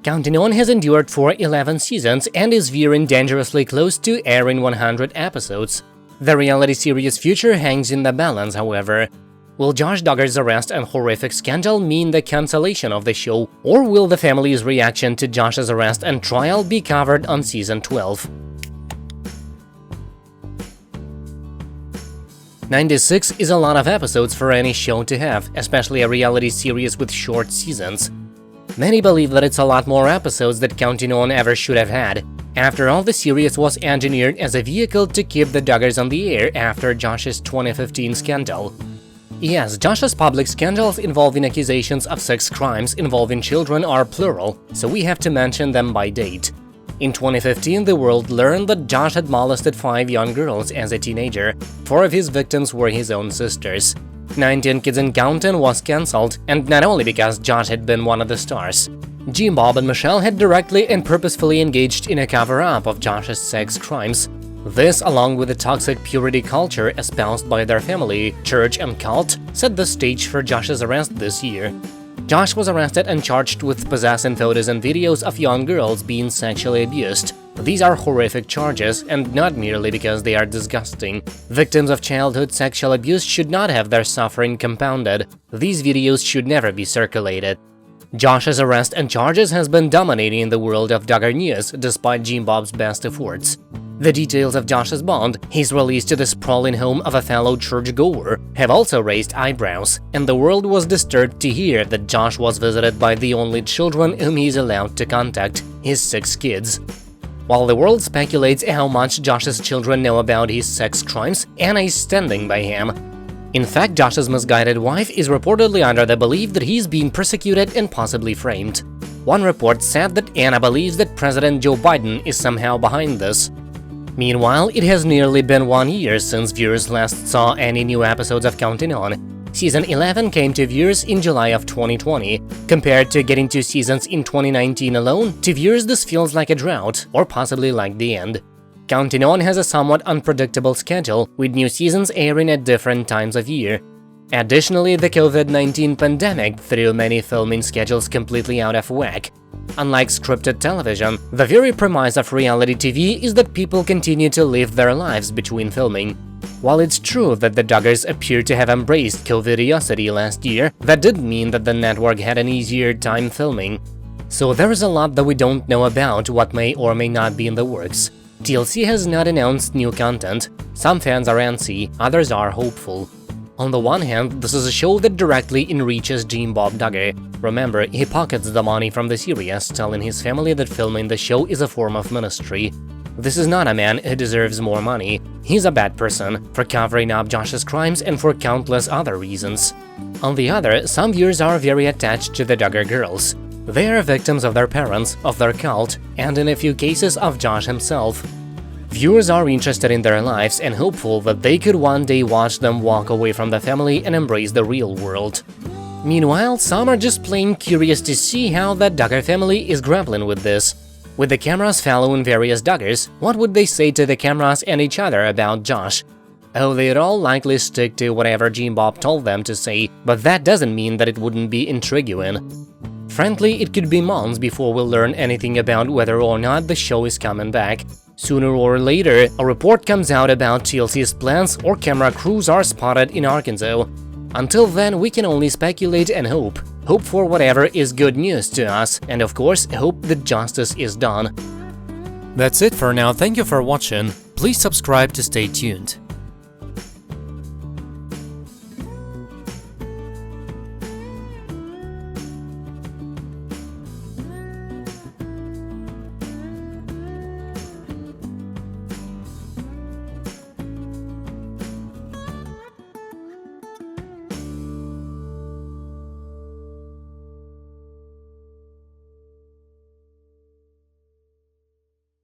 Counting On has endured for 11 seasons and is veering dangerously close to airing 100 episodes. The reality series' future hangs in the balance, however. Will Josh Duggar's arrest and horrific scandal mean the cancellation of the show, or will the family's reaction to Josh's arrest and trial be covered on season 12? 96 is a lot of episodes for any show to have, especially a reality series with short seasons. Many believe that it's a lot more episodes that Counting On ever should have had. After all, the series was engineered as a vehicle to keep the Duggars on the air after Josh's 2015 scandal. Yes, Josh's public scandals involving accusations of sex crimes involving children are plural, so we have to mention them by date. In 2015, the world learned that Josh had molested 5 young girls as a teenager. 4 of his victims were his own sisters. 19 Kids and Counting was cancelled, and not only because Josh had been one of the stars. Jim, Bob, and Michelle had directly and purposefully engaged in a cover-up of Josh's sex crimes. This, along with the toxic purity culture espoused by their family, church, and cult, set the stage for Josh's arrest this year. Josh was arrested and charged with possessing photos and videos of young girls being sexually abused. These are horrific charges, and not merely because they are disgusting. Victims of childhood sexual abuse should not have their suffering compounded. These videos should never be circulated. Josh's arrest and charges has been dominating the world of Duggar news despite Jim Bob's best efforts. The details of Josh's bond, his release to the sprawling home of a fellow churchgoer, have also raised eyebrows, and the world was disturbed to hear that Josh was visited by the only children whom he's allowed to contact, his 6 kids. While the world speculates how much Josh's children know about his sex crimes, Anna is standing by him. In fact, Josh's misguided wife is reportedly under the belief that he's being persecuted and possibly framed. One report said that Anna believes that President Joe Biden is somehow behind this. Meanwhile, it has nearly been 1 year since viewers last saw any new episodes of Counting On. Season 11 came to viewers in July of 2020. Compared to getting 2 seasons in 2019 alone, to viewers this feels like a drought, or possibly like the end. Counting On has a somewhat unpredictable schedule, with new seasons airing at different times of year. Additionally, the COVID-19 pandemic threw many filming schedules completely out of whack. Unlike scripted television, the very premise of reality TV is that people continue to live their lives between filming. While it's true that the Duggars appear to have embraced COVIDiosity last year, that didn't mean that the network had an easier time filming. So there is a lot that we don't know about what may or may not be in the works. TLC has not announced new content. Some fans are antsy, others are hopeful. On the one hand, this is a show that directly enriches Jim Bob Duggar. Remember, he pockets the money from the series, telling his family that filming the show is a form of ministry. This is not a man who deserves more money. He's a bad person, for covering up Josh's crimes and for countless other reasons. On the other, some viewers are very attached to the Duggar girls. They are victims of their parents, of their cult, and in a few cases of Josh himself. Viewers are interested in their lives and hopeful that they could one day watch them walk away from the family and embrace the real world. Meanwhile, some are just plain curious to see how the Duggar family is grappling with this. With the cameras following various Duggars, what would they say to the cameras and each other about Josh? Oh, they'd all likely stick to whatever Jim Bob told them to say, but that doesn't mean that it wouldn't be intriguing. Frankly, it could be months before we'll learn anything about whether or not the show is coming back. Sooner or later, a report comes out about TLC's plans or camera crews are spotted in Arkansas. Until then, we can only speculate and hope. Hope for whatever is good news to us, and of course, hope that justice is done. That's it for now, thank you for watching. Please subscribe to stay tuned.